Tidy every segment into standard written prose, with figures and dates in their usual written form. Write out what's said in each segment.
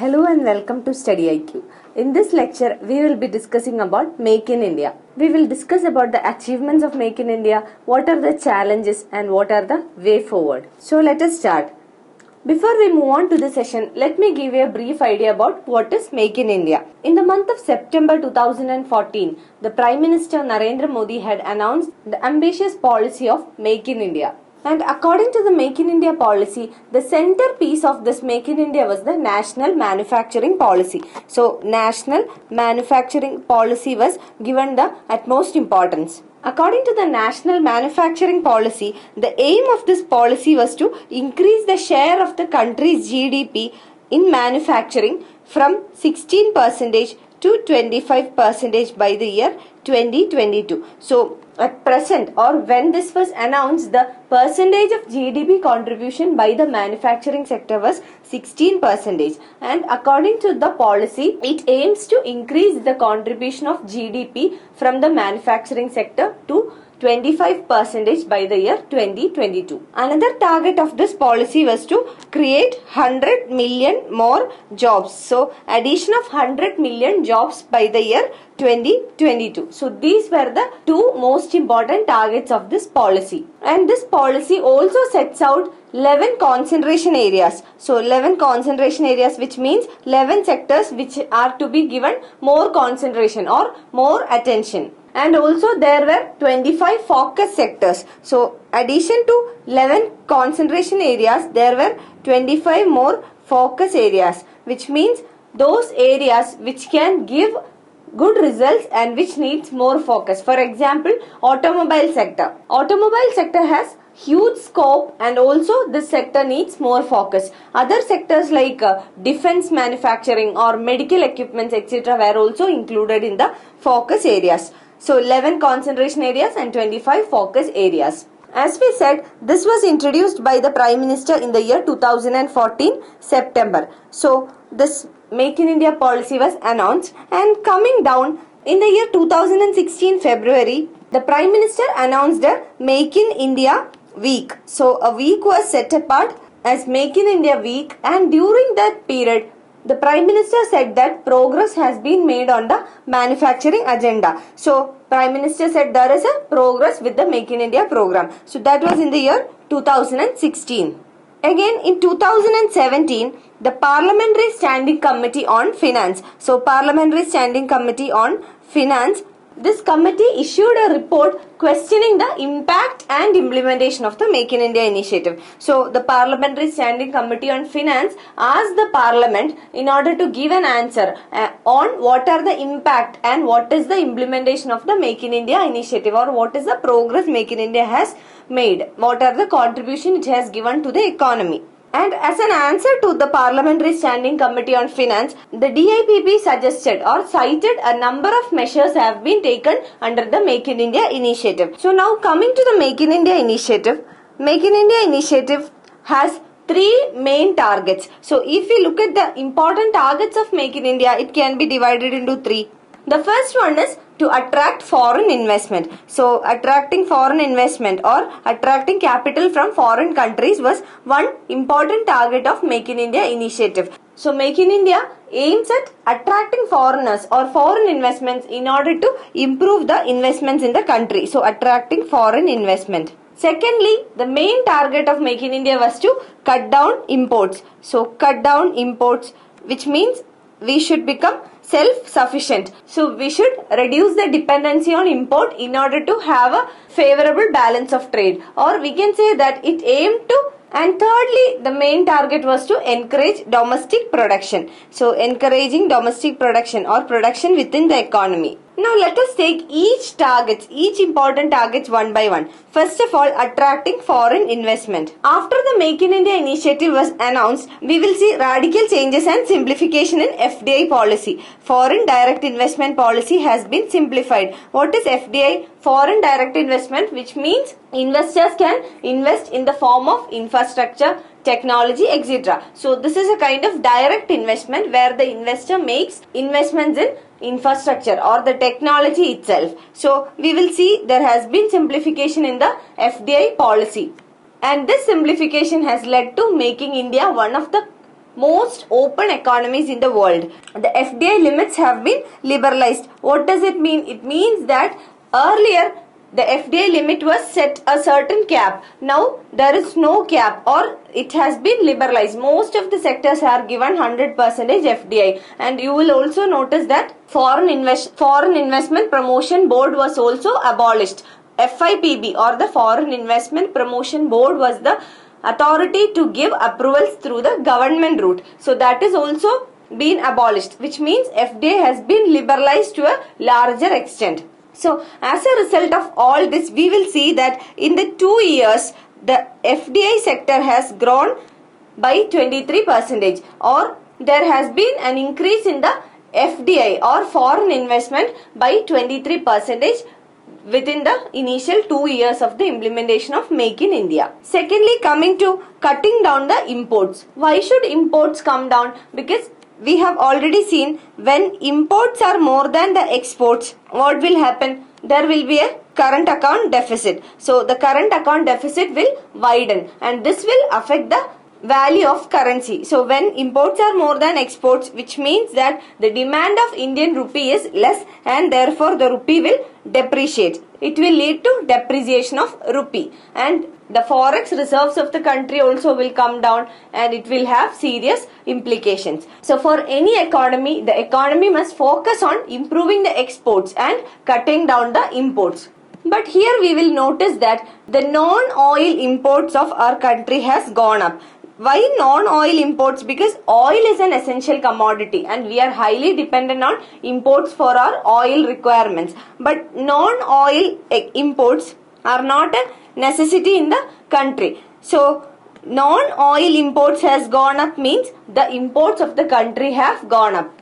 Hello and welcome to StudyIQ. In this lecture, we will be discussing about Make in India. We will discuss about the achievements of Make in India, what are the challenges and what are the way forward. So let us start. Before we move on to the session, let me give you a brief idea about what is Make in India. In the month of September 2014, the Prime Minister Narendra Modi had announced the ambitious policy of Make in India. And according to the Make in India policy, the centerpiece of this Make in India was the National Manufacturing Policy. So, National Manufacturing Policy was given the utmost importance. According to the National Manufacturing Policy, the aim of this policy was to increase the share of the country's GDP in manufacturing from 16% to 25% by the year 2022. So, at present or when this was announced, the percentage of GDP contribution by the manufacturing sector was 16%, and according to the policy, it aims to increase the contribution of GDP from the manufacturing sector to 25% by the year 2022. Another target of this policy was to create 100 million more jobs. So, addition of 100 million jobs by the year 2022. So, these were the two most important targets of this policy. And this policy also sets out 11 concentration areas. So, 11 concentration areas, which means 11 sectors which are to be given more concentration or more attention. And also there were 25 focus sectors. So, addition to 11 concentration areas, there were 25 more focus areas, which means those areas which can give good results and which needs more focus. For example, automobile sector. Automobile sector has huge scope and also this sector needs more focus. Other sectors like defense manufacturing or medical equipments, etc. were also included in the focus areas. So, 11 concentration areas and 25 focus areas. As we said, this was introduced by the Prime Minister in the year 2014 September. So, this Make in India policy was announced, and coming down in the year 2016 February, the Prime Minister announced a Make in India week. So, a week was set apart as Make in India week, and during that period, the Prime Minister said that progress has been made on the manufacturing agenda. So, Prime Minister said there is a progress with the Make in India program. So, that was in the year 2016. Again, in 2017, the Parliamentary Standing Committee on Finance. So, Parliamentary Standing Committee on Finance, this committee issued a report questioning the impact and implementation of the Make in India initiative. So, the Parliamentary Standing Committee on Finance asked the Parliament in order to give an answer on what are the impact and what is the implementation of the Make in India initiative, or what is the progress Make in India has made, what are the contribution it has given to the economy. And as an answer to the Parliamentary Standing Committee on Finance, the DIPP suggested or cited a number of measures have been taken under the Make in India initiative. So, now coming to the Make in India initiative, Make in India initiative has three main targets. So, if we look at the important targets of Make in India, it can be divided into three. The first one is to attract foreign investment. So, attracting foreign investment or attracting capital from foreign countries was one important target of Make in India initiative. So, Make in India aims at attracting foreigners or foreign investments in order to improve the investments in the country. So, attracting foreign investment. Secondly, the main target of Make in India was to cut down imports. So, cut down imports, which means we should become self-sufficient. So, we should reduce the dependency on import in order to have a favorable balance of trade, or we can say that it aimed to. And thirdly, the main target was to encourage domestic production. So, encouraging domestic production or production within the economy. Now, let us take each important targets one by one. First of all, attracting foreign investment. After the Make in India initiative was announced, we will see radical changes and simplification in FDI policy. Foreign direct investment policy has been simplified. What is FDI? Foreign direct investment, which means investors can invest in the form of infrastructure, technology, etc. So, this is a kind of direct investment where the investor makes investments in infrastructure or the technology itself. So, we will see there has been simplification in the FDI policy, and this simplification has led to making India one of the most open economies in the world. The FDI limits have been liberalized. What does it mean? It means that earlier the FDI limit was set a certain cap. Now there is no cap, or it has been liberalized. Most of the sectors are given 100% FDI, and you will also notice that Foreign Investment Promotion Board was also abolished. FIPB, or the Foreign Investment Promotion Board, was the authority to give approvals through the government route. So that is also been abolished, which means FDI has been liberalized to a larger extent. So as a result of all this, we will see that in the 2 years, the FDI sector has grown by 23%, or there has been an increase in the FDI or foreign investment by 23% within the initial 2 years of the implementation of Make in India. Secondly, coming to cutting down the imports. Why should imports come down? Because we have already seen when imports are more than the exports, what will happen? There will be a current account deficit. So the current account deficit will widen, and this will affect the value of currency. So when imports are more than exports, which means that the demand of Indian rupee is less, and therefore the rupee will depreciate. It will lead to depreciation of rupee, and the forex reserves of the country also will come down, and it will have serious implications. So for any economy, the economy must focus on improving the exports and cutting down the imports. But here we will notice that the non-oil imports of our country has gone up. Why non-oil imports? Because oil is an essential commodity and we are highly dependent on imports for our oil requirements. But non-oil imports are not a necessity in the country. So non-oil imports has gone up means the imports of the country have gone up.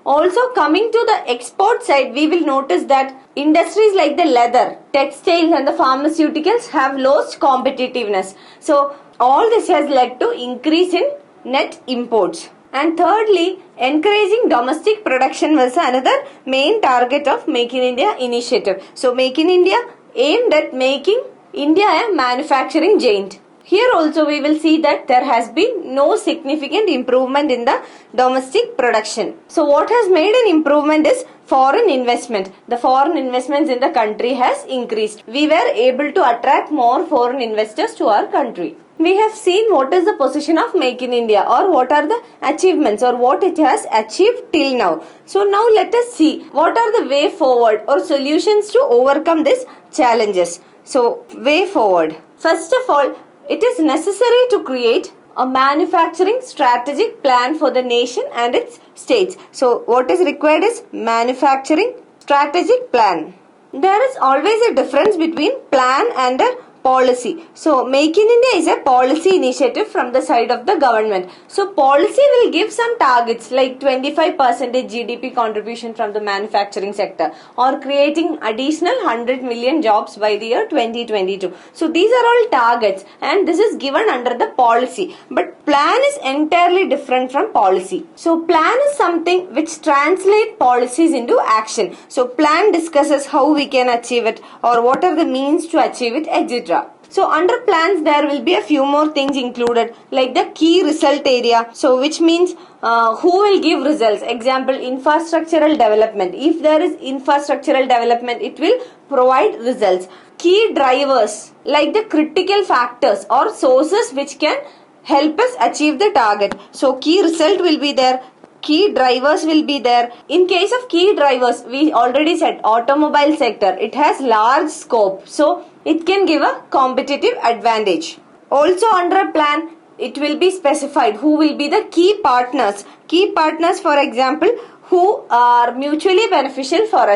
Also, coming to the export side, we will notice that industries like the leather, textiles and the pharmaceuticals have lost competitiveness. So all this has led to increase in net imports. And thirdly, encouraging domestic production was another main target of Make in India initiative. So Make in India aimed at making India a manufacturing giant. Here also we will see that there has been no significant improvement in the domestic production. So what has made an improvement is foreign investment. The foreign investments in the country has increased. We were able to attract more foreign investors to our country. We have seen what is the position of Make in India, or what are the achievements or what it has achieved till now. So now let us see what are the way forward or solutions to overcome these challenges. So way forward. First of all, it is necessary to create a manufacturing strategic plan for the nation and its states. So what is required is manufacturing strategic plan. There is always a difference between plan and a policy. So Make in India is a policy initiative from the side of the government. So policy will give some targets like 25% GDP contribution from the manufacturing sector, or creating additional 100 million jobs by the year 2022. So these are all targets and this is given under the policy. But plan is entirely different from policy. So plan is something which translates policies into action. So plan discusses how we can achieve it or what are the means to achieve it, etc. So under plans there will be a few more things included, like the key result area. So which means who will give results. Example, infrastructural development. If there is infrastructural development, it will provide results. Key drivers, like the critical factors or sources which can help us achieve the target. So key result will be there. Key drivers will be there. In case of key drivers, we already said automobile sector, it has large scope. So it can give a competitive advantage. Also under a plan, it will be specified who will be the key partners. Key partners, for example, who are mutually beneficial for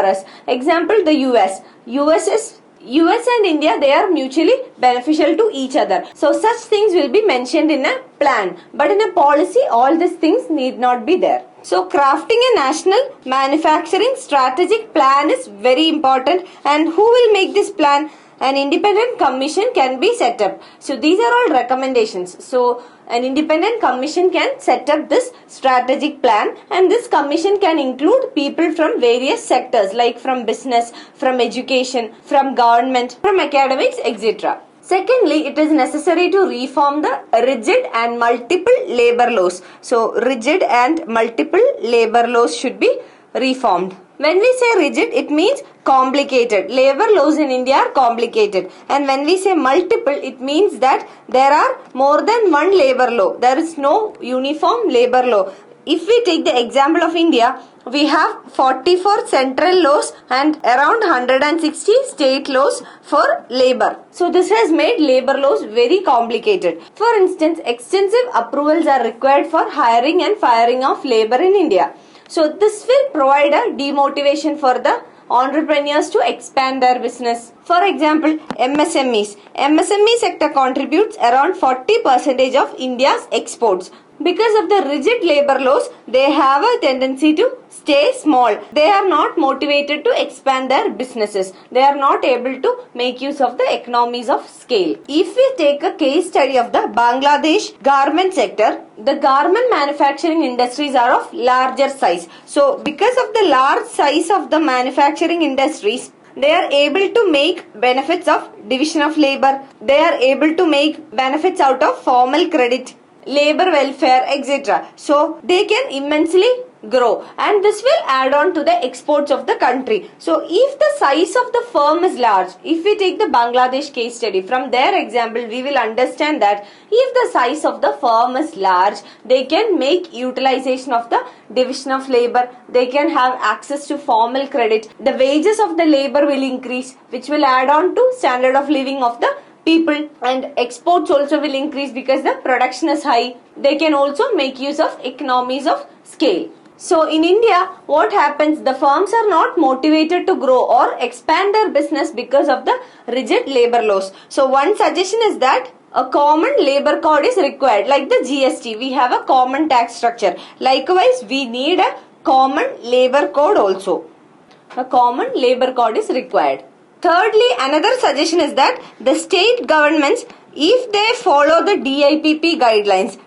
us. Example, the US. US and India, they are mutually beneficial to each other. So such things will be mentioned in a plan. But in a policy, all these things need not be there. So crafting a national manufacturing strategic plan is very important. And who will make this plan? An independent commission can be set up. So these are all recommendations. So an independent commission can set up this strategic plan, and this commission can include people from various sectors like from business, from education, from government, from academics, etc. Secondly, it is necessary to reform the rigid and multiple labor laws. So, rigid and multiple labor laws should be reformed. When we say rigid, it means complicated. Labor laws in India are complicated. And when we say multiple, it means that there are more than one labor law. There is no uniform labor law. If we take the example of India, we have 44 central laws and around 160 state laws for labor. So this has made labor laws very complicated. For instance, extensive approvals are required for hiring and firing of labor in India. So this will provide a demotivation for the entrepreneurs to expand their business. For example, MSMEs. MSME sector contributes around 40% of India's exports. Because of the rigid labor laws, they have a tendency to stay small. They are not motivated to expand their businesses. They are not able to make use of the economies of scale. If we take a case study of the Bangladesh garment sector, the garment manufacturing industries are of larger size. So, because of the large size of the manufacturing industries, they are able to make benefits of division of labor. They are able to make benefits out of formal credit, labor welfare, etc. So they can immensely grow, and this will add on to the exports of the country. So if the size of the firm is large, if we take the Bangladesh case study, from their example we will understand that if the size of the firm is large, they can make utilization of the division of labor, they can have access to formal credit, the wages of the labor will increase, which will add on to standard of living of the people, and exports also will increase because the production is high. They can also make use of economies of scale. So in India, what happens? The firms are not motivated to grow or expand their business because of the rigid labor laws. So one suggestion is that a common labor code is required. Like the GST, we have a common tax structure. Likewise, we need a common labor code also. A common labor code is required. Thirdly, another suggestion is that the state governments, if they follow the DIPP guidelines,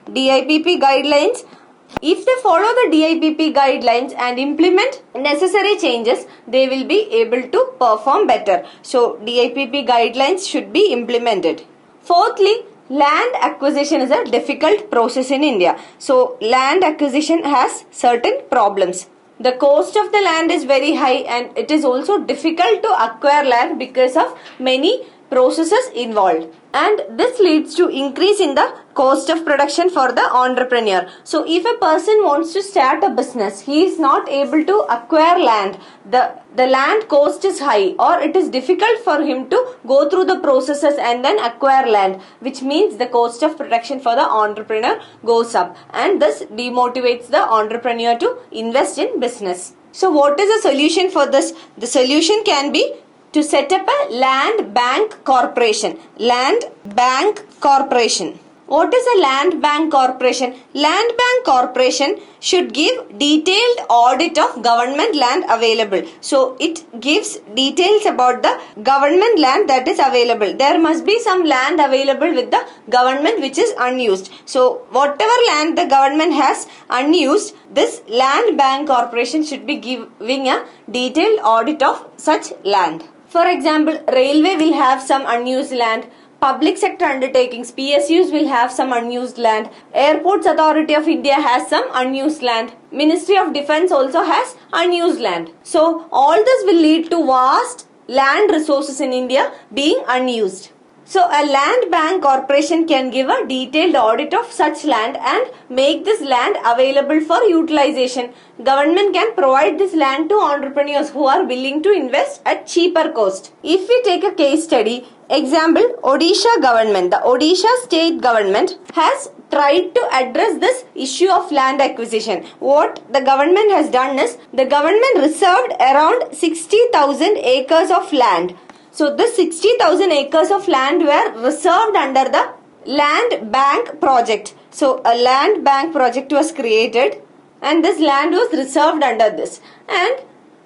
if they follow the DIPP guidelines and implement necessary changes, they will be able to perform better. So, DIPP guidelines should be implemented. Fourthly, land acquisition is a difficult process in India. So, land acquisition has certain problems. The cost of the land is very high, and it is also difficult to acquire land because of many processes involved, and this leads to increase in the cost of production for the entrepreneur. So if a person wants to start a business, he is not able to acquire land, the land cost is high, or it is difficult for him to go through the processes and then acquire land, which means the cost of production for the entrepreneur goes up, and this demotivates the entrepreneur to invest in business. So what is the solution for this? The solution can be to set up a land bank corporation. Land bank corporation. What is a land bank corporation? Land bank corporation should give detailed audit of government land available. So it gives details about the government land that is available. There must be some land available with the government which is unused. So whatever land the government has unused, this land bank corporation should be giving a detailed audit of such land. For example, railway will have some unused land. Public sector undertakings, PSUs, will have some unused land. Airports Authority of India has some unused land. Ministry of Defence also has unused land. So all this will lead to vast land resources in India being unused. So a land bank corporation can give a detailed audit of such land and make this land available for utilization. Government can provide this land to entrepreneurs who are willing to invest at cheaper cost. If we take a case study, example, Odisha government, the Odisha state government has tried to address this issue of land acquisition. What the government has done is, the government reserved around 60,000 acres of land. So this 60,000 acres of land were reserved under the land bank project. So a land bank project was created, and this land was reserved under this, and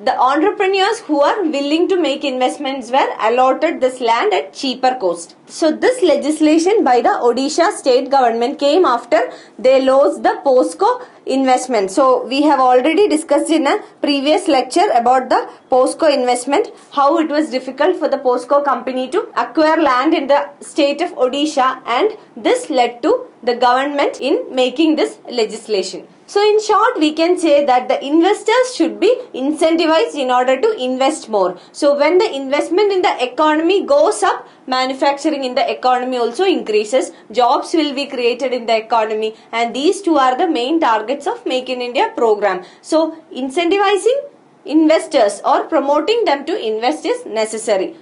The entrepreneurs who are willing to make investments were allotted this land at cheaper cost. So this legislation by the Odisha state government came after they lost the POSCO investment. So we have already discussed in a previous lecture about the POSCO investment, how it was difficult for the POSCO company to acquire land in the state of Odisha, and this led to the government in making this legislation. So in short, we can say that the investors should be incentivized in order to invest more. So when the investment in the economy goes up, manufacturing in the economy also increases, jobs will be created in the economy, and these two are the main targets of Make in India program. So incentivizing investors or promoting them to invest is necessary.